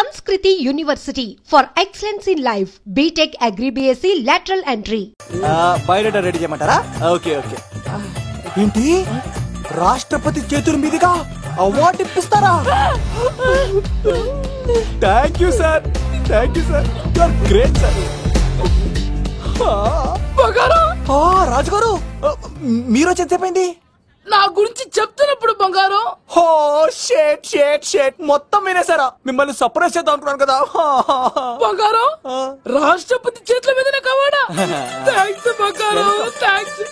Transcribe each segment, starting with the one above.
Samskriti University for excellence in life. BTech Agri BSc lateral entry. Biodata ready చేయమంటారా? Okay okay. ఏంటి రాష్ట్రపతి చేతుల మీదుగా అవార్డు ఇప్పిస్తారా? Thank you sir, thank you sir, you are great sir. రాజుగారు మీరు వచ్చేది చెప్పింది నా గురించి చెప్తున్నప్పుడు బంగారం. హో షేట్ షేట్ షేట్ మొత్తం వినేసారా? మిమ్మల్ని సర్ప్రైజ్ చేద్దాం అనుకున్నాను కదా. బంగారం రాష్ట్రపతి చేతుల మీద కావాడా? థ్యాంక్స్ బంగారం, థ్యాంక్స్.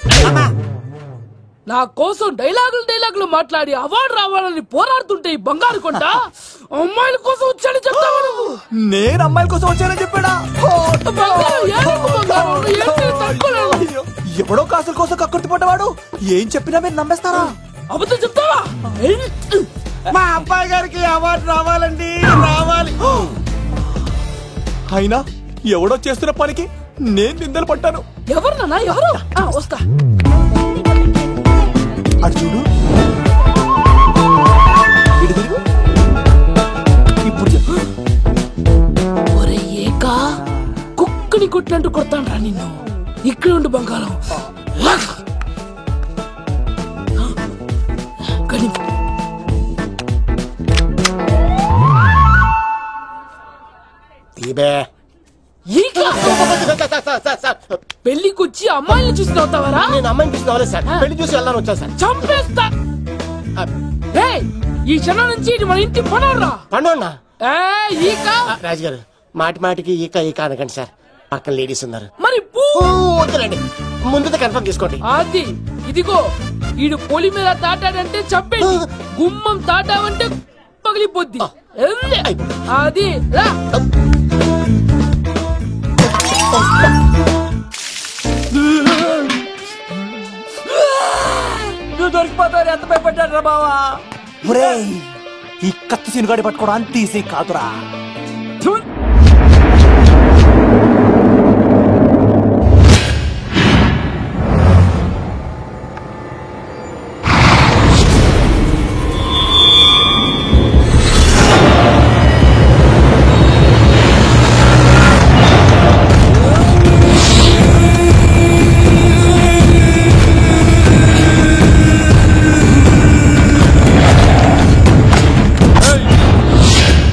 నా కోసం డైలాగులు మాట్లాడి అవార్డు రావాలని పోరాడుతుంటే ఈ బంగారు కొండ అమ్మాయిల కోసం వచ్చాడని చెప్తావా నువ్వు? నేను అమ్మాయిల కోసం వచ్చానని చెప్పాడా? ఎవడో కాసుల కోసం కక్కుర్తి పడ్డవాడు ఏం చెప్పినా మీరు నమ్మేస్తారా? అబద్ధం చెప్తావా? మా అబ్బాయి గారికి అవార్డు రావాలండి, రావాలి. అయినా ఎవడో చేస్తున్న పనికి నేను నిందలు పట్టాను. ఎవరు నాన్న ఎవరు? వస్తా. అటు చూడు, ఇప్పుడు ఒరే ఏకా కుక్కని కొట్టినట్టు కొడతాను రా నిన్ను. ఇక్కడ ఉండు బంగారం. పెళ్లికి వచ్చి అమ్మాయిని చూసి నవ్వుతావరా? నేను అమ్మాయిని చూసి నవ్వలేదు సార్, పెళ్లి చూసి వెళ్ళాలని వచ్చాను సార్. చంపేస్తా. ఈ క్షణం నుంచి ఇది మన ఇంటి పనోడ్రా. పండుగ రాజుగారు మాటి మాటికి ఈక ఈక అనకండి సార్, పక్కన లేడీస్ ఉన్నారు. మరి వద్దులండి, ముందు కన్ఫర్మ్ చేసుకోండి. అది ఇదిగో ఈడు పొలి మీద తాటాడంటే చంపేది, గుమ్మం తాటావంటే పగిలిపోద్ది. అది రా. నువ్వు దొరికిపోతావు. ఎంత భయపడ్డాడు బావా? ఈ కత్తి సినుగాడి పట్టుకోవడానికి తీసి కాదురా.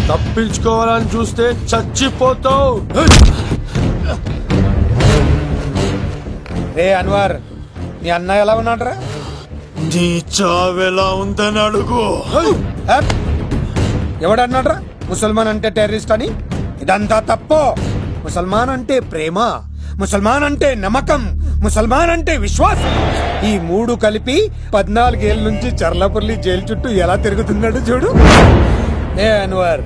తప్పించుకోవాలని చూస్తే చచ్చిపోతావు. రే అన్వర్, నీ అన్న ఎలా ఉన్నాడ్రా? నీ చావెలా ఉందని అడుగు. ఎవడన్నాడ్రా ముసల్మాన్ అంటే టెర్రరిస్ట్ అని? ఇదంతా తప్పు. ముసల్మాన్ అంటే ప్రేమ, ముసల్మాన్ అంటే నమ్మకం, ముసల్మాన్ అంటే విశ్వాసం. ఈ మూడు కలిపి 14 ఏళ్ళ నుంచి చర్లపల్లి జైలు చుట్టూ ఎలా తిరుగుతున్నాడు చూడు. ఏ అన్వర్,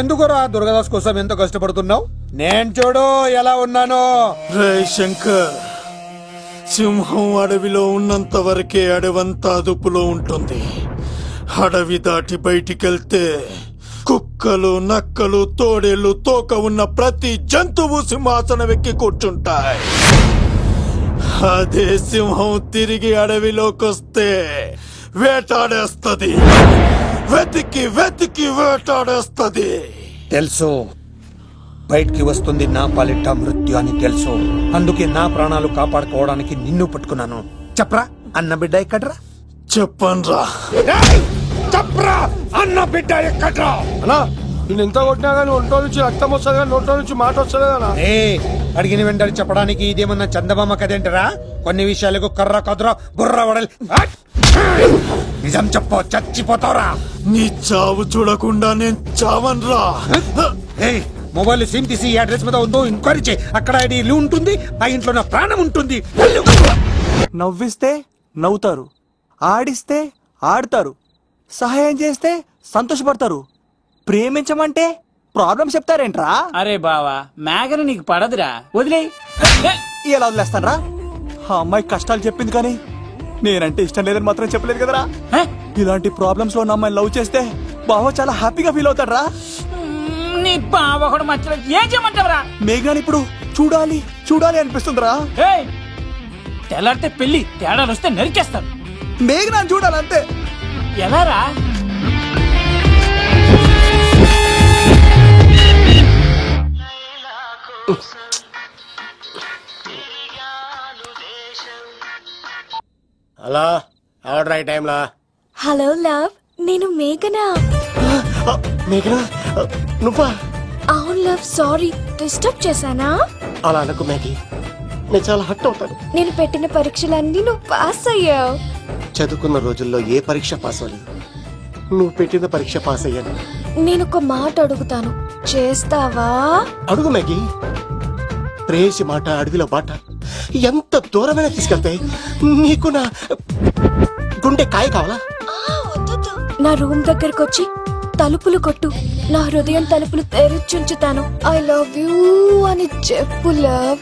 ఎందుకురా దుర్గదాస్ కోసం ఎంతో కష్టపడుతున్నావు? నేను చూడు ఎలా ఉన్నానో. రే శంకర్, సింహం అడవిలో ఉన్నంత వరకే అడవంతా అదుపులో ఉంటుంది. అడవి దాటి బయటికెళ్తే కుక్కలు, నక్కలు, తోడేళ్లు, తోక ఉన్న ప్రతి జంతువు సింహాసనం ఎక్కి కూర్చుంటాయి. అదే సింహం తిరిగి అడవిలోకి వస్తే వేటాడేస్తది, వెతికి వెతికి వేటాడేస్తది. తెలుసు, బయటికి వస్తుంది నా పాలిట మృత్యు అని తెలుసు. అందుకే నా ప్రాణాలు కాపాడుకోవడానికి నిన్ను పట్టుకున్నాను. చెప్పరా అన్న బిడ్డ ఎక్కడ్రా? చెప్పన్రా. చెప్పరా అన్న బిడ్డ ఎక్కడ్రా? అన్నా, నేను ఎంత కొట్టినా గానీ ఒంటో నుంచి రక్తం వస్తుంది కానీ నోట్లో నుంచి మాట వస్తుంది కదా. అడిగిన వెంటనే చెప్పడానికి ఇదేమన్నా చందమామ కదేంటరా? కొన్ని విషయాలకు కర్ర కదురా బుర్ర వడలి. నిజం చెప్పు, చచ్చిపోతావురా. నీ చావు చూడకుండా నేను చావన్రా. మొబైల్ సిమ్ తీసి ఈ అడ్రస్ మీద ఉందో ఎంక్వైరీ చేయి. అక్కడ ఐడి ఉంటుంది, ఆ ఇంట్లో నా ప్రాణం ఉంటుంది. నవ్విస్తే నవ్వుతారు, ఆడిస్తే ఆడతారు, సహాయం చేస్తే సంతోషపడతారు, ప్రేమించమంటే ప్రాబ్లం చెప్తారేంట్రా? అరే బావా, మేఘన నీకు పడదురా, వదిలే. ఎలా వదిలేస్తానరా? ఆ అమ్మాయి కష్టాలు చెప్పింది కానీ నేనంటే ఇష్టం లేదని మాత్రం చెప్పలేదు కదరా. ఇలాంటి ప్రాబ్లమ్స్ లో ఉన్న అమ్మాయిని లవ్ చేస్తే బావ చాలా హ్యాపీగా ఫీల్ అవుతాడరా. నీ బావ కూడా మచ్చలో ఏం చేయమంటావరా? మేఘనాని ఇప్పుడు చూడాలి చూడాలి అనిపిస్తుందిరా. తెల్లారితే పెళ్లి, తేడాలు వస్తే నరికేస్తాను. మేఘనాని చూడాలంతే. ఎలా రా? హలో ఆర్డర్ అయ్యే టైంలా. హలో లవ్, నేను మేఘనా. మేఘనా నువ్వా? అవును లవ్, సారీ డిస్టర్బ్ చేశానా? అలా అనుకో మేఘి, నేను చాలా హర్ట్ అవుతాను. నేను పెట్టిన పరీక్షలన్నీ నువ్వు పాస్ అయ్యావు. చదువుకున్న రోజుల్లో ఏ పరీక్ష పాస్ అవ్వలేదు, నువ్వు పెట్టిన పరీక్ష పాస్ అయ్యాను. నేను ఒక మాట అడుగుతాను, చేస్తావా? అడుగు మేఘి. ప్రేయసి మాట అడవిలో బాట ఎంత దూరమైనా తీసుకెళ్తాయి. నీకు నా గుండె కాయ కావాలా? నా రూమ్ దగ్గరకు వచ్చి తలుపులు కొట్టు, నా హృదయం తలుపులు తెరిచుంచుతాను. ఐ లవ్ యూ అని చెప్పు లవ్.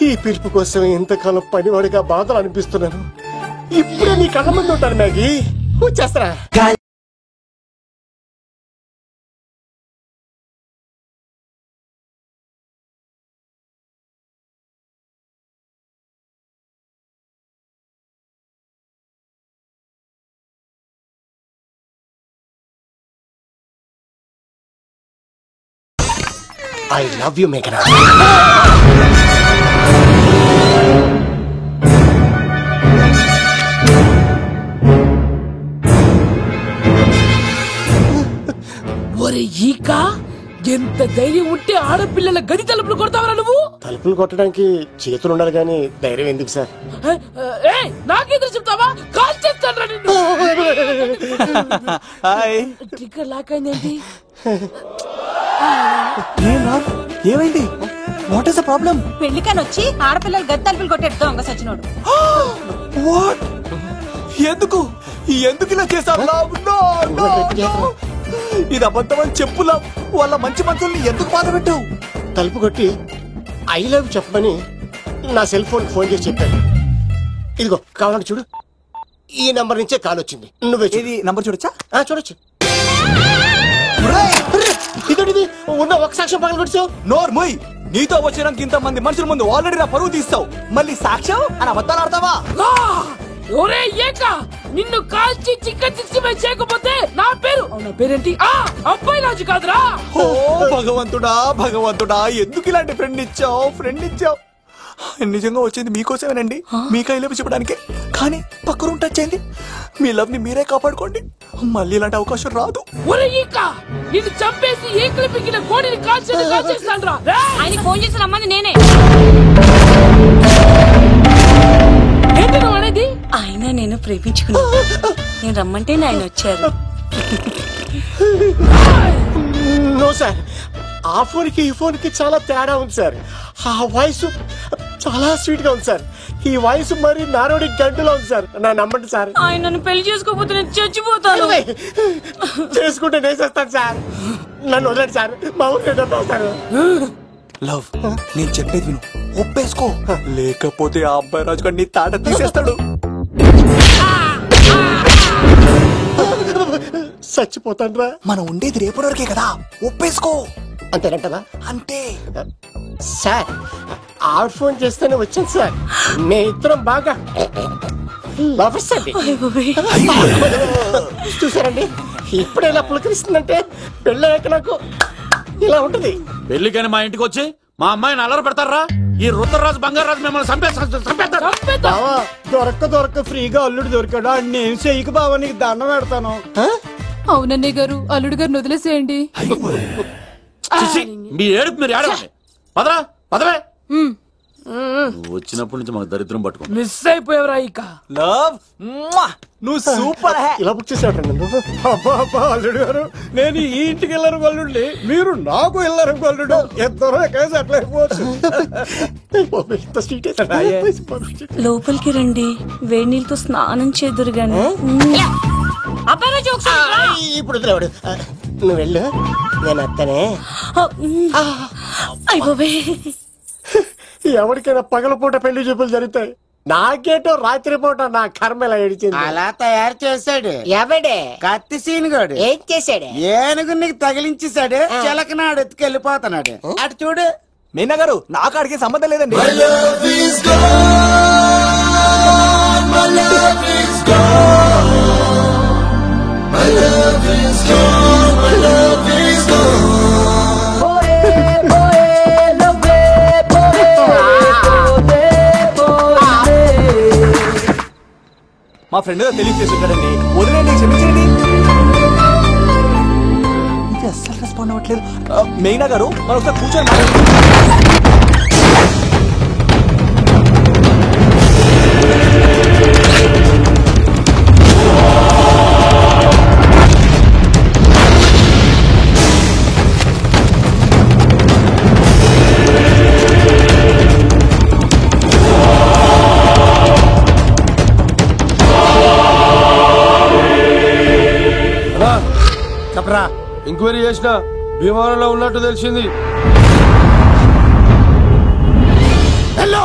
ఈ పిలుపు కోసం ఇంతకాలం పనివాడిగా బాధలు అనిపిస్తున్నాను. ఇప్పుడే నీ కళ్ళ ముందు ఉంటాను Maggi, వచ్చేస్తారా? I love you, Meghana. ఒరే ఈక, ఎంత ధైర్యం ఉంటే ఆడపిల్లల గది తలుపులు కొడతావరా నువ్వు? తలుపులు కొట్టడానికి చేతులు ఉండాలి కానీ ధైర్యం ఎందుకు సార్? నాకెదురు చెప్తావా? కాల్ చేస్తాను నిన్ను. ట్రిగ్గర్ లాక్ అయిందేంటి? ఏమైంది? What is the problem? పెళ్లికని వచ్చి ఆడపిల్లలు గది తలుపులు కొట్టాడు దొంగ సచ్చినోడు. వాట్? ఎందుకు ఇలా చేశారు? ఇది అబద్ధమని చెప్పులా వాళ్ళ మంచి మనసుల్ని ఎందుకు బాధ పెట్టావు? తలుపు కొట్టి ఐ లవ్ చెప్పమని నా సెల్ ఫోన్ చేసి చెప్పాను. ఇదిగో కావాలంటే చూడు, ఈ నంబర్ నుంచే కాల్ వచ్చింది. నువ్వే ఇది నంబర్ చూడొచ్చా? చూడొచ్చు. ఇదోటిది ఉన్న ఒక సాక్ష్యం పగల కొట్టావు. నోర్ మొయ్, నీతో వచ్చినాక ఇంత మంది మనుషుల ముందు ఆల్రెడీ నా పరువు తీస్తావు, మళ్ళీ సాక్ష్యం అని అబద్ధాలు ఆడతావా? ఒరే ఏక, నిన్ను కాల్చి చికెన్ 65 చేయకపోతే నా పేరేంటి? అబ్బాయి రాజు కాదురా. ఓ భగవంతుడా ఎందుకు ఇలాంటి ఫ్రెండ్ ఇచ్చావు? నిజంగా వచ్చింది మీకోసమేనండి, మీకై లవ్ చెప్పడానికే. కానీ పక్క రూమ్ టచ్ అయింది. మీ లవ్ ని మీరే కాపాడుకోండి, మళ్ళీ ఇలాంటి అవకాశం రాదు. ఒరే ఈక, నిన్ను చంపేసి ఏకలు పిగిన కోడిని కాల్చేస్తాను. ఆయన ఫోన్ చేసి రమ్మని నేనే. ఏంటి నువ్వు అనేది? ఆయన నేను ప్రేమించుకున్నా, నేను రమ్మంటే ఆయన వచ్చారు. నో సార్, ఆ ఫోన్ కి ఈ ఫోన్ కి చాలా తేడా ఉంది సార్. ఆ వాయిస్ చాలా స్వీట్ గా ఉంది సార్. ఈ వాయిస్ మరి నారోడి గంటలో ఉంది సార్. నా నమ్మండి సార్. ఆయన నన్ను పెళ్లి చేసుకోకపోతే నేను చచ్చిపోతాను. చేసుకుంటే నేను చేస్తాను సార్. నన్ను వదలండి సార్, మా ఊరికి డబ్బేస్తారు. లవ్, నేను చెప్పేది విను, ఒప్పేసుకో, లేకపోతే ఆ అబ్బాయి రాజు గారు నీ తాట తీసేస్తాడు. చచ్చిపోతాను రా. మనం ఉండేది రేపటి వరకే కదా, ఒప్పేసుకో. అంతేనంటదా? అంతే సార్. ఆవిడ ఫోన్ చేస్తేనే వచ్చాను సార్. మే ఇద్దరం బాగా లవర్స్ అండి. చూసారండి, ఇప్పుడే ఇలా పులకరిస్తుందంటే పెళ్ళయ్యాక నాకు ఇలా ఉంటుంది. పెళ్లికని మా ఇంటికి వచ్చి మా అమ్మాయిని అల్లరి పెడతారా? ఈ రుద్రరాజు బంగారాజు మిమ్మల్ని బావా, దొరక్క ఫ్రీగా అల్లుడు దొరికాడు. నేను చెయ్యికి బావా, నీకు దండం పెడతాను. అవునన్నయ్య గారు, అల్లుడు గారిని వదిలేసేయండి. మీ ఏడుపు మీరు ఏడవండి. పదవే. నువ్వు వచ్చినప్పటి నుంచి మాకు దరిద్రం పట్టుకో. మిస్ అయిపోయావురా ఈక. లవ్, నువ్వు సూపర్. ఇలా బుక్ చేసేవాడు నన్ను. అబ్బా అల్లుడు గారు, నేను ఈ ఇంటికి వెళ్ళరు గల్లుండి, మీరు నాకు వెళ్ళరు గల్లుడు. ఎంతరో ఎక్కడ అట్లా అయిపోవచ్చు. లోపలికి రండి, వేడి నీళ్ళతో స్నానం చేదురు గాని. ఇప్పుడు వదిలేవాడు. నువ్వు వెళ్ళు, నేను అత్తనే. ఎవరికైనా పగలపూట పెళ్లి చూపులు జరుగుతాయి, నాకేటో రాత్రిపూట నా కర్మ ఇలా ఏడిచింది. అలా తయారు చేశాడు ఎవడే? కత్తి సీనుగాడు. ఏం చేశాడు? ఏనుగు నీకు తగిలించేశాడు, చిలకనాడు ఎత్తుకెళ్ళిపోతున్నాడు. అటు చూడు. మీనా గారు, నాకు అడిగే సంబంధం లేదండి. My love is gone, my love is gone. మా ఫ్రెండ్ తెలియజేసి ఉంటాడండి. వదిలేండి, క్షమించండి. ఇది అస్సలు రెస్పాండ్ అవ్వట్లేదు. మెయినా గారు మనం ఒకసారి కూర్చొని చెప్పరా. ఎంక్వైరీ చేసిన విమానంలో ఉన్నట్టు తెలిసింది. హలో,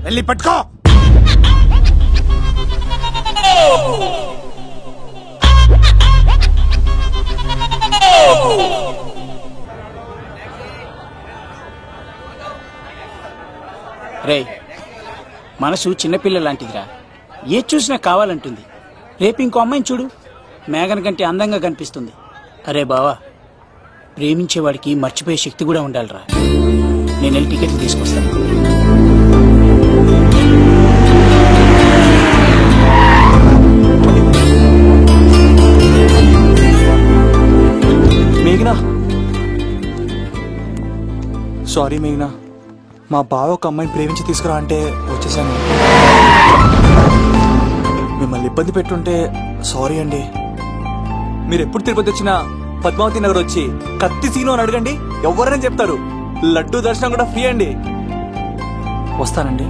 వెళ్ళి పట్టుకో. రే, మనసు చిన్నపిల్ల లాంటిదిరా. ఏ చూసినా కావాలంటుంది. రేపు ఇంకో అమ్మాయిని చూడు, మేఘన్ కంటే అందంగా కనిపిస్తుంది. అరే బావా, ప్రేమించేవాడికి మర్చిపోయే శక్తి కూడా ఉండాలిరా. నేను వెళ్ళి టికెట్లు తీసుకొస్తాను. మేఘనా, సారీ మేఘనా, మా బావ ఒక అమ్మాయిని ప్రేమించి తీసుకురా అంటే వచ్చేసాను. మిమ్మల్ని ఇబ్బంది పెట్టుంటే సారీ అండి. మీరు ఎప్పుడు తిరుపతి వచ్చినా పద్మావతి నగర్ వచ్చి కత్తి సీను అని అడగండి, ఎవరైనా చెప్తారు. లడ్డూ దర్శనం కూడా ఫ్రీ అండి. వస్తానండి.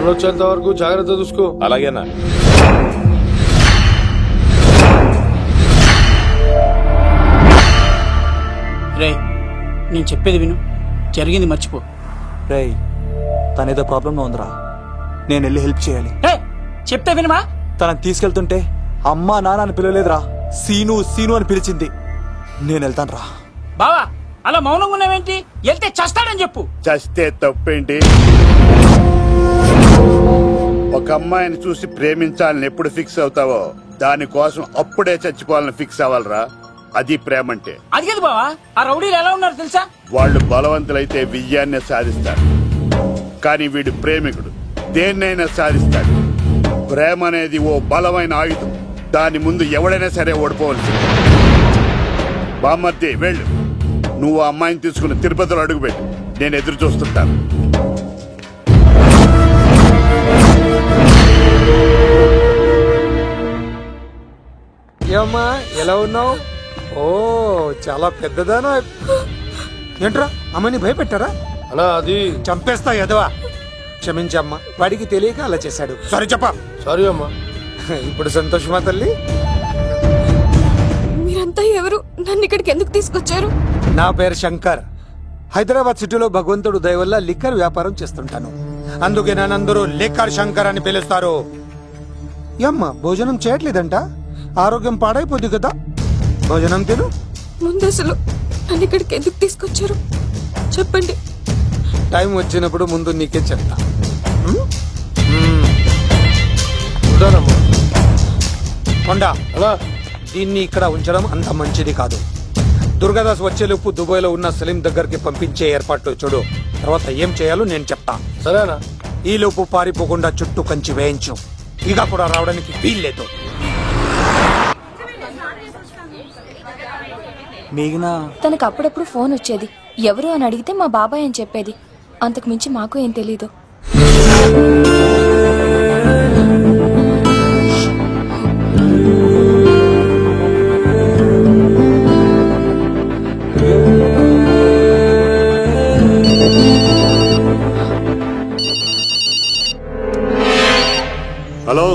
వచ్చేంత వరకు జాగ్రత్త చూసుకో. అలాగేనా? రే, నేను చెప్పేది విను, జరిగింది మర్చిపో. రే, తనేదో ప్రాబ్లంలో ఉందిరా, నేను వెళ్ళి హెల్ప్ చేయాలి. చెప్తే వినమా? తనని తీసుకెళ్తుంటే అమ్మా నాన్న అని పిలవలేదురా, సీను సీను అని పిలిచింది. నేను వెళ్తాను రా. బావా, అలా మౌనంగా ఉన్నావేంటి? వెళ్తే చస్తాడని చెప్పు. చస్తే తప్పేంటి? ఒక అమ్మాయిని చూసి ప్రేమించాలని ఎప్పుడు ఫిక్స్ అవుతావో దానికోసం అప్పుడే చచ్చిపోవాలని ఫిక్స్ అవ్వాలరా. అది ప్రేమంటే. అది కదా బావా, ఆ రౌడీలు ఎలా ఉన్నారు తెలుసా? వాళ్ళు బలవంతులైతే విజయాన్ని సాధిస్తారు, కానీ వీడు ప్రేమికుడు దేన్నైనా సాధిస్తాడు. ప్రేమ అనేది ఓ బలమైన ఆయుధం, దాని ముందు ఎవడైనా సరే ఓడిపోవలసి. బామ్మర్ది వెళ్ళు, నువ్వు ఆ అమ్మాయిని తీసుకుని తిరుపతిలో అడుగుపెట్టు, నేను ఎదురు చూస్తుంటాను. ఏమ్మా, ఎలా ఉన్నావు? ఓ, చాలా పెద్దదానా. ఏంట్రా, అమ్మని భయపెట్టారా? అలా అది చంపేస్తా ఎదవా. క్షమించమ్మా, వాడికి తెలియక అలా చేశాడు. సారీ చెప్పా. సారీ అమ్మా. ఇప్పుడు సంతోషమా తల్లి? మీరంతా ఎవరు? నన్ను ఇక్కడికి ఎందుకు తీసుకొచ్చారు? నా పేరు శంకర్. హైదరాబాద్ సిటీలో భగవంతుడు దయ వల్ల లిక్కర్ వ్యాపారం చేస్తుంటాను. అందుకే నన్నందరూ లిక్కర్ శంకర్ అని పిలుస్తారు. అమ్మ భోజనం చేయట్లేదంట, ఆరోగ్యం పాడైపోద్ది కదా. భోజనం తిను. ముందు అసలు నన్ను ఇక్కడికి ఎందుకు తీసుకొచ్చారు చెప్పండి. టైం వచ్చినప్పుడు ముందు నీకే చెప్తా. కొండా, దీన్ని ఇక్కడ ఉంచడం అంత మంచిది కాదు. దుర్గాదాస్ వచ్చేలోపు దుబాయ్లో ఉన్న సలీం దగ్గరికి పంపించే ఏర్పాట్లు చూడు. తర్వాత ఏం చేయాలో నేను చెప్తా. సరేనా? ఈ లోపు పారిపోకుండా చుట్టూ కంచి వేయించు. ఇక కూడా రావడానికి వీల్లేదు. తనకు అప్పుడప్పుడు ఫోన్ వచ్చేది. ఎవరు అని అడిగితే మా బాబాయ్ అని చెప్పేది. అంతకు మించి మాకు ఏం తెలీదు. హలో,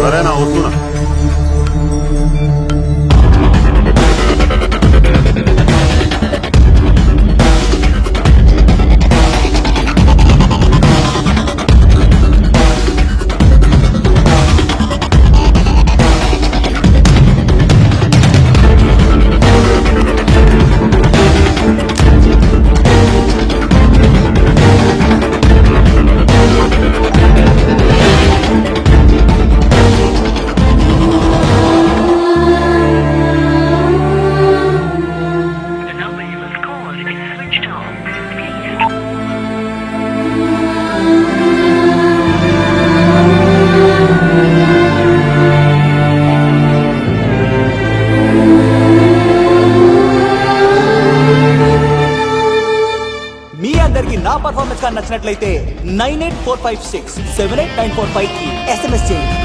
సరేనా? వస్తున్నా. పర్ఫార్మెన్స్ గా నచ్చినట్లయితే 9845678945 కి SMS చేయండి.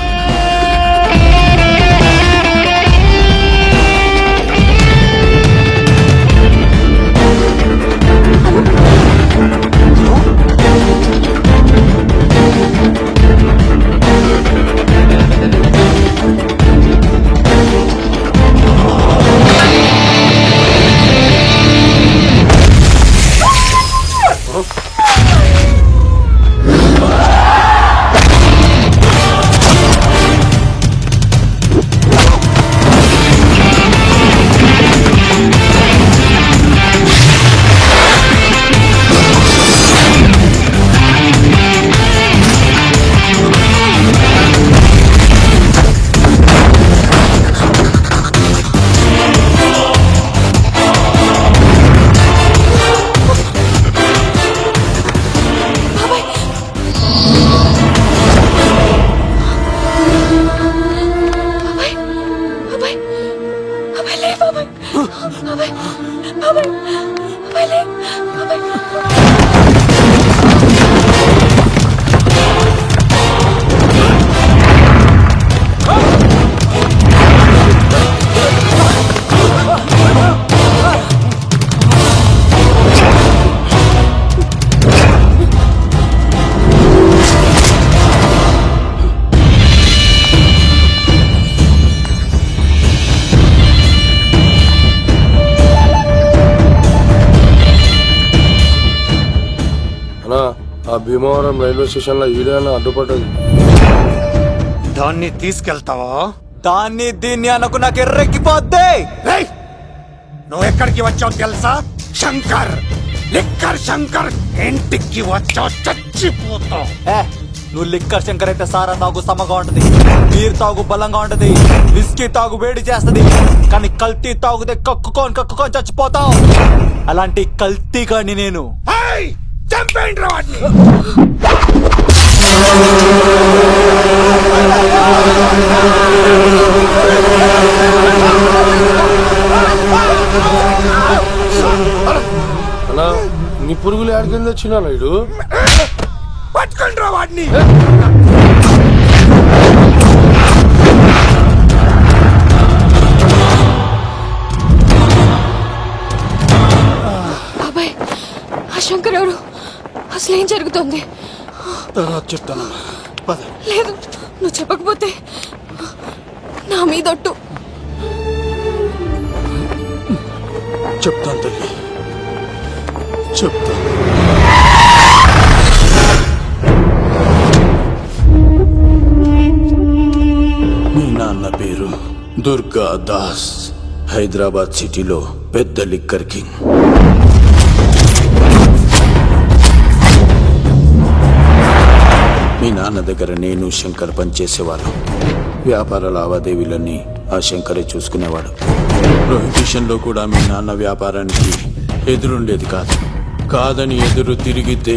భీమవరం రైల్వే స్టేషన్ లో ఈడేనా అడ్డుపడ్డది. దాన్ని తీసుకెళ్తావా? దాన్ని దీన్ని అనుకు నాకు ఎర్రెక్కిపోద్ది. నువ్వు ఎక్కడికి వచ్చావు తెలుసా? శంకర్, లిక్కర్ శంకర్ ఇంటికి వచ్చావు, చచ్చిపోతావు. నువ్వు లిక్కర్ శంకర్ అయితే సారా తాగు సమగా ఉంటది, బీర్ తాగు బలంగా ఉంటది, విస్కీ తాగు వేడి చేస్తది. కానీ కల్తీ తాగుతే కక్కుకొని చచ్చిపోతావు. అలాంటి కల్తీ కానీ నేను చంపేయండి రా వాడిని. అన్నా నీ పురుగులు ఆడికింద వచ్చినా ఇడు పట్టుకోండి రా వాడిని. బాబాయ్, ఆ శంకర్ ఎవరు? అసలు జరుగుతుంది. తర్వాత చెప్తానమ్మా. లేదు, నువ్వు చెప్పకపోతే నా మీదొట్టు. చెప్తాను తల్లి, చెప్తాను. మీ నాన్న పేరు దుర్గా దాస్. హైదరాబాద్ సిటీలో పెద్ద లిక్కర్ కింగ్. మీ నాన్న దగ్గర నేను శంకర్ పనిచేసేవాళ్ళం. వ్యాపార లావాదేవీలన్నీ ఆ శంకరే చూసుకునేవాడు. ప్రొహిబిషన్లో కూడా మీ నాన్న వ్యాపారానికి ఎదురుండేది కాదు. కాదని ఎదురు తిరిగితే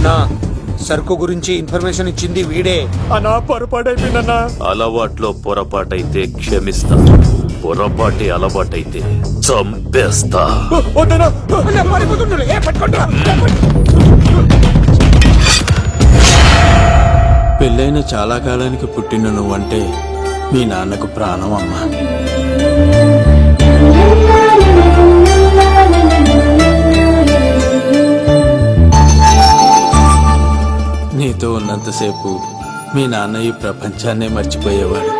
నా సరుకు గురించి ఇన్ఫర్మేషన్ ఇచ్చింది వీడే. అన్నా పొరపాటైపోయిందన్నా. అలవాట్లో పొరపాటైతే క్షమిస్తా, పొరపాటి అలవాటైతే చంపేస్తా. పెళ్ళైన చాలా కాలానికి పుట్టిన నువ్వంటే మీ నాన్నకు ప్రాణం అమ్మా. నీతో ఉన్నంతసేపు మీ నాన్న ఈ ప్రపంచాన్నే మర్చిపోయేవాడు.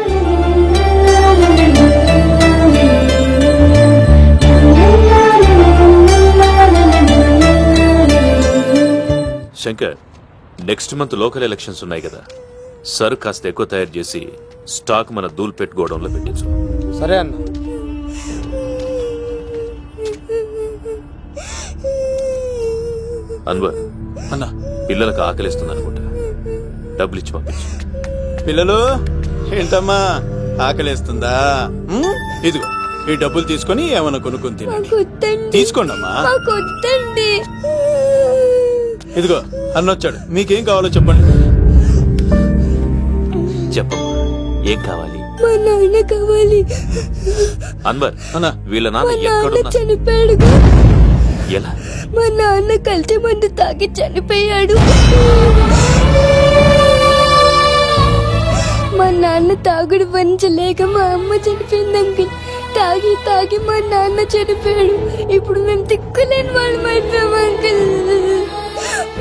Shankar, next month local elections ఉన్నాయి కదా, సరు కాస్త ఎక్కువ తయారు చేసి స్టాక్ మన దూల్పేట్ గోడౌన్లో పెట్టించు. సరే అన్న. అన్వర్ అన్న, పిల్లలకు ఆకలిస్తుంది అనుకుంటా, డబ్బులు ఇచ్చి పంపించు. పిల్లలు ఏంటమ్మా ఆకలేస్తుందా? ఇదిగో ఈ డబ్బులు తీసుకొని ఏమన్నా కొనుక్కొని తినండి. తీసుకోండి అమ్మా. ఇదిగో అన్నొచ్చాడు, మీకేం కావాలో చెప్పండి. చెప్పమ్మా, ఏం కావాలి? మా నాన్న కావాలి. అన్వర్ అన్న, వీళ్ళ నాన్న ఎక్కడున్నా? చనిపోయాడు. ఎలా? మా నాన్న కల్తీ మందు తాగి చనిపోయాడు. మా నాన్న తాగుడు పంచలేక మా అమ్మ చనిపోయింది అంకుల్. తాగి తాగి మా నాన్న చనిపోయాడు. ఇప్పుడు మేము తిక్కులేని వాళ్ళం అయిపోయాం అంకుల్.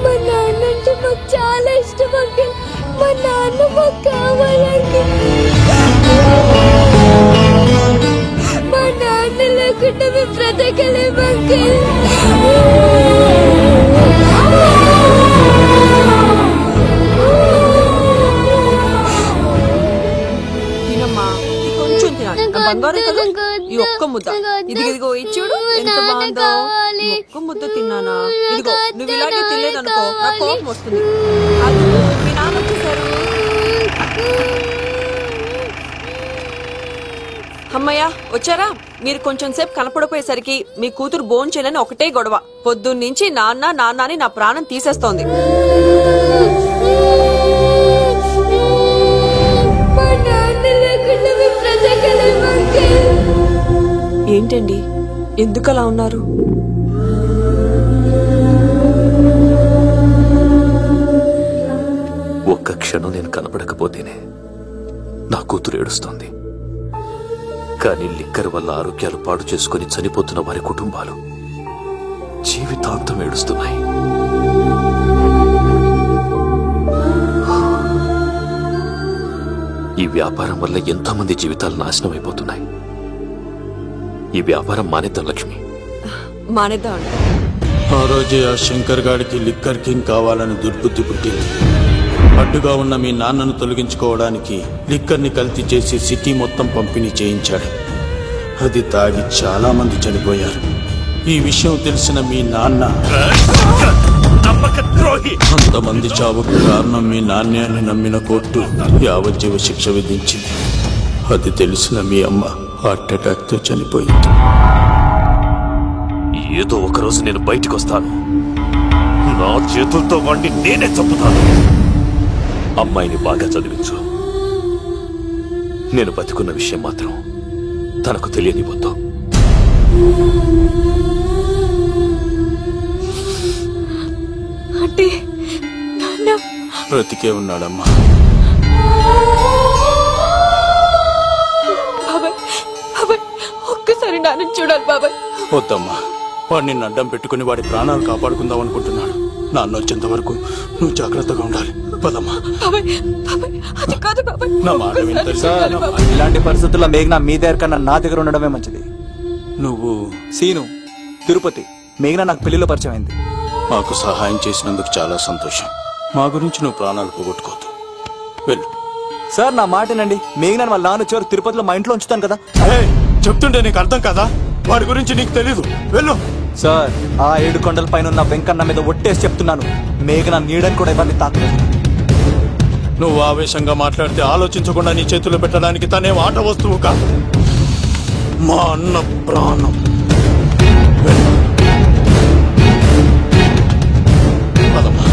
మా నాన్న అంటే మాకు చాలా ఇష్టం అంకుల్. మా నాన్న మాకు కావాలి అంకుల్. మా నాన్న లేకుండా మేము బ్రతకలేము అంకుల్. తినమ్మా, కొంచెం తినాలి. బంగారం కదా, ఈ ఒక్క ముద్ద. ఇదిగో ఇచ్చుడు, ఎంత బాగుందో. ఒక్క ముద్ద తిన్నానా? ఇదిగో, నువ్వు ఇలాగే తినలేదనుకో నాకు కోపం వస్తుంది. అది మీ నాన్న వచ్చేసారు. అమ్మయ్య వచ్చారా? మీరు కొంచెం సేపు కనపడిపోయేసరికి మీ కూతురు భోంచేయాలని ఒకటే గొడవ. పొద్దున్నుంచి నాన్న నాన్న అని నా ప్రాణం తీసేస్తోంది. ఏంటండి, ఎందుకలా ఉన్నారు? ఒక్క క్షణం నేను కనపడకపోతేనే నా కూతురు ఏడుస్తోంది. కానీ లిక్కర్ వల్ల ఆరోగ్యాలు పాడు చేసుకుని చనిపోతున్న వారి కుటుంబాలు జీవితాంతం ఏడుస్తున్నాయి. ఈ వ్యాపారం వల్ల ఎంతోమంది జీవితాలు నాశనం అయిపోతున్నాయి. ఈ వ్యాపారం మానేద్దాం లక్ష్మి. మానేద్దాం. ఆ రోజే ఆ శంకర్ గాడికి లిక్కర్ కింగ్ కావాలని దుర్బుద్ధి పుట్టింది. అడ్డుగా ఉన్న మీ నాన్నను తొలగించుకోవడానికి లిక్కర్ని కల్తీ చేసి సిటీ మొత్తం పంపిణీ చేయించాడు. అది తాగి చాలా మంది చనిపోయారు. ఈ విషయం తెలిసిన మీ నాన్న అంతమంది చావుకు కారణం మీ నాణ్యాన్ని నమ్మిన కోర్టు యావజ్జీవ శిక్ష విధించింది. అది తెలిసిన మీ అమ్మ హార్ట్ అటాక్ తో చనిపోయింది. ఏదో ఒకరోజు నేను బయటికి వస్తాను, నా చేతులతో వాడిని నేనే చంపుతాను. అమ్మాయిని బాగా చదివించు. నేను బతికున్న విషయం మాత్రం తనకు తెలియనివ్వద్దు. అంటే నాన్న బ్రతికే ఉన్నాడమ్మా. బాబాయ్, బాబాయ్ ఒక్కసారి నాన్న చూడాలి బాబాయ్. వద్దమ్మా, వాడు నిన్ను అడ్డం పెట్టుకుని వాడి ప్రాణాలు కాపాడుకుందాం అనుకుంటున్నాడు. నాన్న వచ్చేంత వరకు నువ్వు జాగ్రత్తగా ఉండాలి. పదమ్మా. నా మాట వింటారు సార్. ఇలాంటి పరిస్థితుల్లో మేఘన మీ దగ్గర కన్నా నా దగ్గర ఉండడమే మంచిది. నువ్వు సీను తిరుపతి మేఘన నాకు పెళ్లిలో పరిచయం అయింది. మాకు సహాయం చేసినందుకు చాలా సంతోషం. మా గురించి నువ్వు ప్రాణాలు పోగొట్టుకోవద్దు. వెళ్ళు సార్. నా మాటనండి. మేఘన వాళ్ళ నాన్న చివరి తిరుపతిలో మా ఇంట్లో ఉంచుతాను కదా. చెప్తుంటే నీకు అర్థం కదా? వాడి గురించి నీకు తెలీదు. వెళ్ళు సార్. ఆ 7 కొండల పైన ఉన్న వెంకన్న మీద ఒట్టేసి చెప్తున్నాను, మేఘన నీడని కూడా ఇవన్నీ తాకలేదు. నువ్వు ఆవేశంగా మాట్లాడితే ఆలోచించకుండా నీ చేతుల్లో పెట్టడానికి తనే ఆట వస్తువు కాదు, మా అన్న ప్రాణం. పదమ్మా.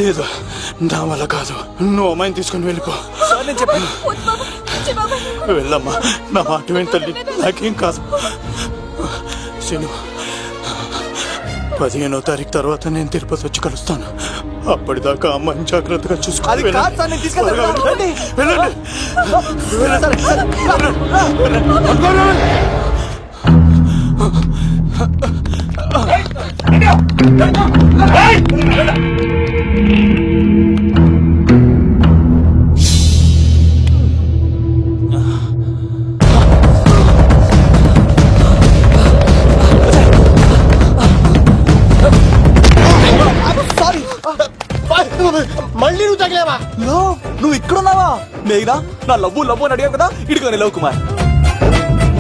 లేదు, నా వల్ల కాదు. నువ్వు అమ్మాయిని తీసుకుని వెళ్ళిపో. వెళ్ళమ్మా, నా మాట విని తల్లి. నాకేం కాదు. శను, 15వ తారీఖు తర్వాత నేను తిరుపతి వచ్చి కలుస్తాను. అప్పటిదాకా అమ్మాయిని జాగ్రత్తగా చూసుకోవాలి. మళ్ళీ నువ్వు తగిలేవా? నువ్వు ఇక్కడున్నావా? మేఘనా, నా లవ్వు అని అడిగావు కదా, ఇడుకోని లవ్ కుమార్.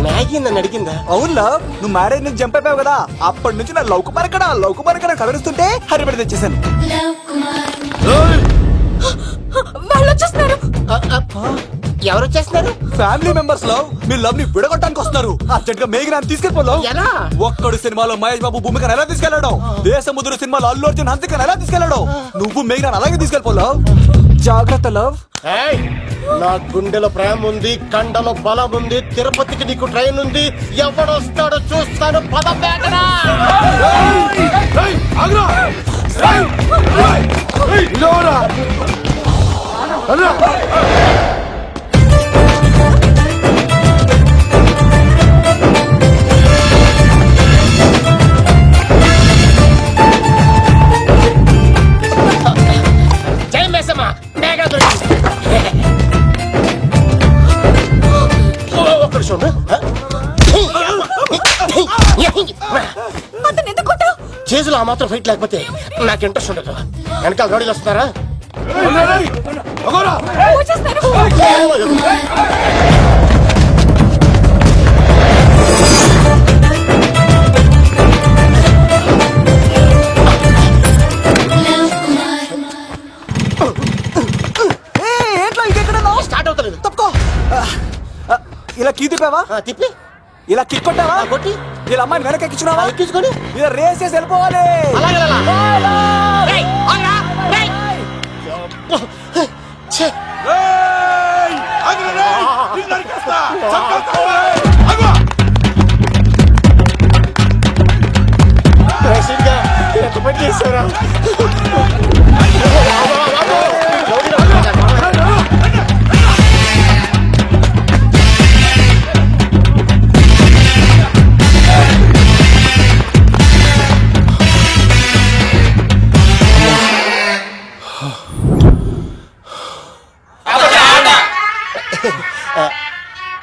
మ్యాగీ నన్ను అడిగిందా? అవును లవ్, నువ్వు మ్యారేజ్ నుంచి జంప్ అయిపోయావు కదా, అప్పటి నుంచి నా లవ్ కుమార్ ఇక్కడ కవరిస్తుంటే హరిపడి తెచ్చేసాను. వాళ్ళు వచ్చేస్తున్నారు. ఎవరు వచ్చేస్తున్నారు? ఫ్యామిలీ మెంబర్స్ లో మీ లవ్ ని విడగొట్టడానికి వస్తున్నారు. అర్జెంట్ గా మేఘనా తీసుకెళ్ళిపోలేవు. ఒక్కడు సినిమాలో మహేష్ బాబు భూమికను ఎలా తీసుకెళ్లాడు, దేశముద్రు సినిమాలో అల్లు అర్జున్ హన్సికను ఎలా తీసుకెళ్లాడు, నువ్వు మేఘనా అలాగే తీసుకెళ్ళిపోలేవు. జాగ్రత్త లవ్. నా గుండెలో ప్రేమ ఉంది, కండలో బలం ఉంది, తిరుపతికి నీకు ట్రైన్ ఉంది. ఎవడొస్తాడో చూస్తాను. పద బేటరా. జై మేసమ్మా, మేఘ ఒక్క నిమిషం. చేతులు ఆ మాత్రం ఫైట్ లేకపోతే నాకు ఇంట్రెస్ట్ ఉండదు. వెనకాల గాడీలు వస్తున్నారా? స్టార్ట్ అవుతలేదు. తప్పుకో. ఇలా కీ తిప్పావా? తిప్పి ఇలా కిక్ కొట్టావా? కొట్టి ఇలా అమ్మాయిని వెనక ఎక్కించున్నావా? ఎక్కించుకొని ఇలా రేస్ చేసి వెళ్ళిపోవాలి.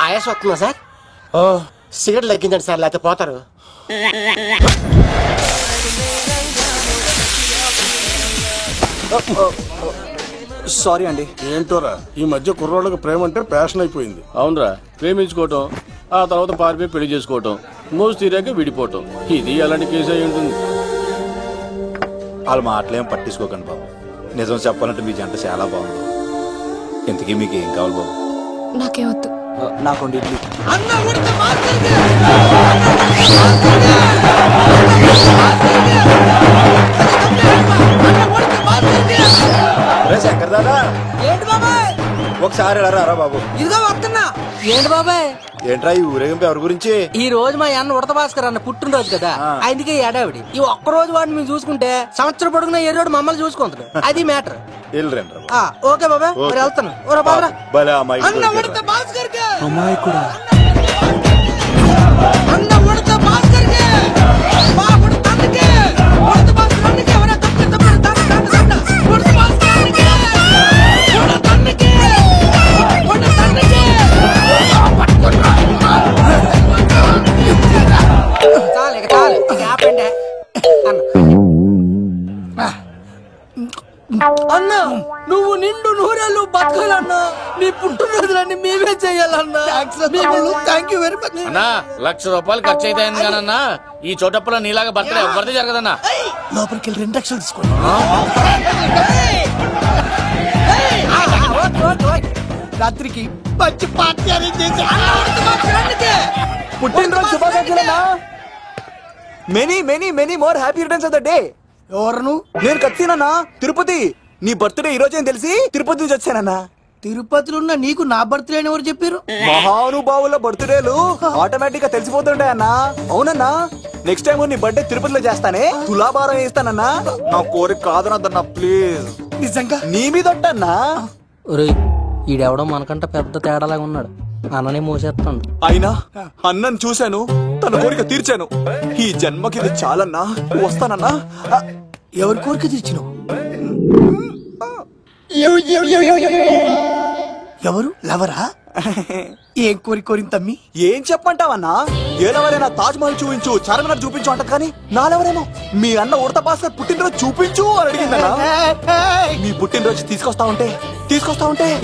ఆయాసం వస్తుందా సార్? సిగరెట్ లెక్కించండి సార్, లేకపోతే పోతారు. సారీ అండి. ఏంటోరా ఈ మధ్య కుర్రోళ్ళకి ప్రేమ అంటే ప్యాషన్ అయిపోయింది. అవునరా, ప్రేమించుకోవటం, ఆ తర్వాత పారిపోయి పెళ్లి చేసుకోవటం, మోజు తీరాక విడిపోవటం, ఇది అలాంటి కేసు అయి ఉంటుంది. వాళ్ళ మాటలేం పట్టించుకోకండి బాబు. నిజం చెప్పాలంటే మీ జంట చాలా బాగుంది. ఇంతకీ మీకు ఏం కావాలి బాబు? నాకేమొద్దు. నాకు ఇడ్లీ. శంకర్ దాదా, ఏంటి బాబాయ్? ఒకసారి రా బాబు. ఇదిగో వస్తున్నా. ఏంటి బాబాయ్? ఏంట్రా ఈ ఊరేగింపు ఎవరి గురించి? ఈ రోజు మా అన్న ఉడత భాస్కర్ అన్న పుట్టినరోజు కదా, అందుకే ఏడావిడి. ఈ ఒక్క రోజు వాడిని మేము చూసుకుంటే సంవత్సరం పొడుగున ఏరోడు మమ్మల్ని చూసుకుంటాడు. అది మ్యాటర్. ఓకే బాబాయ్, మరి వెళ్తాను. అన్న ఉడత భాస్కర్ అమ్మాయి కూడా అన్న ఉడత భాస్కర్ బాబుడు తండ్రికి ఉడత భాస్కర్ అన్నకి ఎవరైనా తప్పు ఉడత భాస్కర్ అన్నకి ఉడత తండ్రికి ఉడత తండ్రికి చాలు ఇక చాలు ఇక ఆపండి అన్న. నువ్వు నిండు నూరేళ్ళు బతకాలన్నా, నీ పుట్టినరోజులన్నీ మేమే చెయ్యాలన్నా. థ్యాంక్ యూ వెరీ మచ్ అన్నా. 1,00,000 రూపాయలు ఖర్చు అవుతాయని కానన్నా ఈ చోటప్పుల నీలాగా బర్త్డే ఎవరిది జరగదన్నా. లోపలికి వెళ్ళి 2 లక్షలు తీసుకోండి. రాత్రికి మంచి పార్టీ అరేంజ్ చేసి పుట్టినరోజు శుభాకాంక్షలన్నా. Many many many more happy returns of the day. ఎవరు? నేను కత్తినన్నా, తిరుపతి. నీ బర్త్డే ఈ రోజే తెలిసి తిరుపతి నుంచి వచ్చానన్నా. తిరుపతిలో ఉన్న నీకు నా బర్త్డే అని ఎవరు చెప్పారు? మహానుభావుల బర్త్డేలు ఆటోమేటిక్ గా తెలిసిపోతుంటాయన్నా. అవునన్నా, నెక్స్ట్ టైం నీ బర్త్డే తిరుపతిలో చేస్తానే, తులాభారం వేస్తానన్నా. నా కోరిక కాదనద్దన్నా ప్లీజ్. నిజంగా నీ మీద ఒట్టన్నా. ఈడెవడో మనకంట పెద్ద తేడాలాగా ఉన్నాడు. అన్ననే మోసేస్తాడు. అయినా అన్నను చూశాను, తన కోరిక తీర్చాను. ఈ జన్మకి ఇది చాలన్నా, వస్తానన్నా. ఎవరి కోరిక తీర్చినావు? ఎవరు? లవరా? ఏం కోరిన తమ్మి? ఏం చెప్పంటావన్నా? ఏలవరైనా తాజ్ మహల్ చూపించు, చార్మినార్ చూపించు అంటది, కానీ నాలెవరేమో మీ అన్న ఉడత భాస్కర్ పుట్టినరోజు చూపించు అని అడిగిందన్నా. మీ పుట్టినరోజు తీసుకొస్తా ఉంటే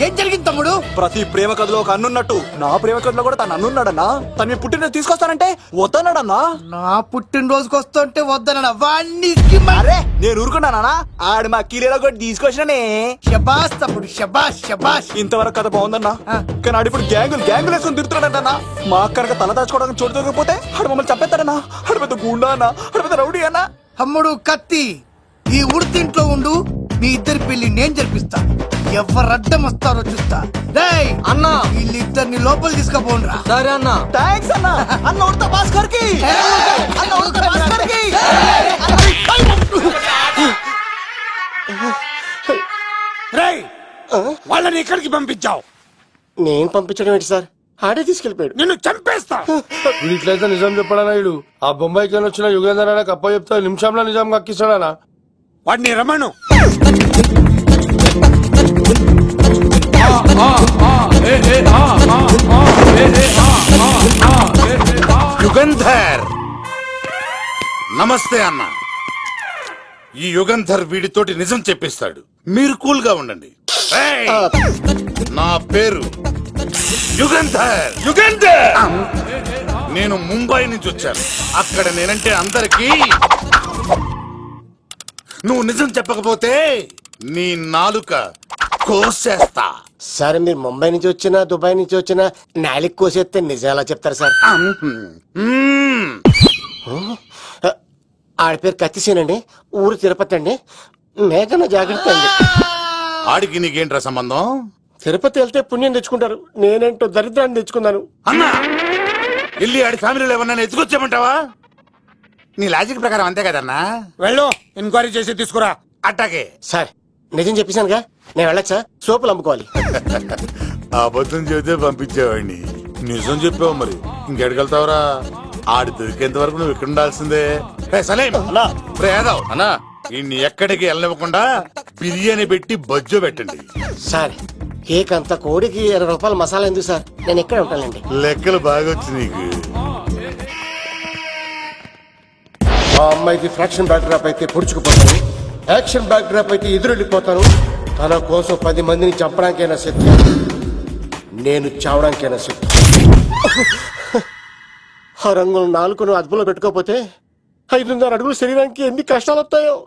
ఏం జరిగింది తమ్ముడు? ప్రతి ప్రేమ కథలో ఒక అన్నున్నట్టు నా ప్రేమ కథలో కూడా తను అన్నున్నాడన్నా. తను మీ పుట్టినరోజు తీసుకొస్తానంటే వద్దన్నాడన్నా. నా పుట్టినరోజుకి వస్తుంటే వద్దన్నా. వాడిని నేను ఊరుకున్నానా? ఆడు మా కీలేలో కూడా తీసుకొచ్చిననే. షబాష్ తమ్ముడు, షబాష్ షబాష్. ఇంతవరకు కథ బాగుందన్నా, కానీ ఆడు ఇప్పుడు గ్యాంగులు వేసుకుని తిరుగుతున్నాడన్నా. మా అక్కడికి తల దాచుకోవడానికి చోటు దొరికిపోతే ఆడు మమ్మల్ని చంపేస్తాడన్నా. ఆడు పెద్ద గుండా అన్నా, ఆడు పెద్ద రౌడీ అన్నా. తమ్ముడు కత్తి, ఈ ఉడితింట్లో ఉండు. మీ ఇద్దరి పెళ్లి నేను జరిపిస్తా. ఎవరు అడ్డం వస్తారో చూస్తా. అన్న వీళ్ళిద్దరిని లోపల తీసుకుపోండ్రా. సరే అన్న. థ్యాంక్స్ అన్న. అన్న ఉడత భాస్కర్ కి, అన్న ఉడత భాస్కర్ కి. వాళ్ళని ఎక్కడికి పంపించావు? నేను పంపించడం ఏంటి సార్? ఆడే తీసుకెళ్ళిపోయాడు. నిన్ను చంపేస్తా. ఇట్లయితే నిజం చెప్పడానా? ఇడు ఆ బొంబాయికి వచ్చిన యుగేందర్ అన్న కప్ప చెప్తా నిమిషంలో నిజం కక్కిస్తాడా? వాడిని రమ్మను. యుగంధర్, నమస్తే అన్న. ఈ యుగంధర్ వీడితోటి నిజం చెప్పిస్తాడు. మీరు కూల్ గా ఉండండి. నా పేరు యుగంధర్. నేను ముంబై నుంచి వచ్చాను. అక్కడ నేనంటే అందరికీ. నువ్వు నిజం చెప్పకపోతే నీ నాలుక కోసేస్తా. సార్ మీరు ముంబై నుంచి వచ్చినా దుబాయ్ నుంచి వచ్చినా నాలిక్ కోసేస్తే నిజం ఎలా చెప్తారు సార్? ఆడి పేరు కత్తిసేనండి, ఊరు తిరుపతి అండి. మేఘన జాగ్రత్త అండి. ఆడికి నీకేంట్రా సంబంధం? తిరుపతి వెళ్తే పుణ్యం తెచ్చుకుంటారు, నేనేంటో దరిద్రాన్ని తెచ్చుకున్నాను. అన్నా, వెళ్ళి ఆడి ఫ్యామిలీలో ఎవరన్నా ఎత్తుకొచ్చామంటావా? నీ లాజిక్ ప్రకారం అంతే కదన్నా. వెళ్ళు, ఎంక్వైరీ చేసి తీసుకురా. అట్టాకే సార్. నిజం చెప్పేశానుగా, నేను వెళ్ళచ్చా? సోపులు అమ్ముకోవాలి. అబద్ధం చెబితే పంపించేవాడిని. నిజం చెప్పావు, మరి ఇంకెడగలుగుతావురా? ఆడి దొరికేంత వరకు నువ్వు ఇక్కడ ఉండాల్సిందే. సలేం యాదవ్ అన్నా, ఇన్ని ఎక్కడికి వెళ్ళనివ్వకుండా బిర్యానీ పెట్టి బజ్జో పెట్టండి. సార్ కేక్ అంత కోడికి 20 రూపాయల మసాలా ఎందుకు సార్? నేను ఎక్కడ ఉంటానండి. లెక్కలు బాగా వచ్చి నీకు. ఆ అమ్మాయికి ఫ్రాక్షన్ బ్యాక్ డ్రాప్ అయితే పొడుచుకుపోతాను, యాక్షన్ బ్యాక్ డ్రాప్ అయితే ఎదురెళ్ళిపోతాను. తన కోసం 10 మందిని చంపడానికైనా సిద్ధం, నేను చావడానికైనా సిద్ధం. ఆ రంగులు 4 అదుపులో పెట్టుకోకపోతే 5.5 అడుగులు శరీరానికి ఎన్ని కష్టాలు వస్తాయో.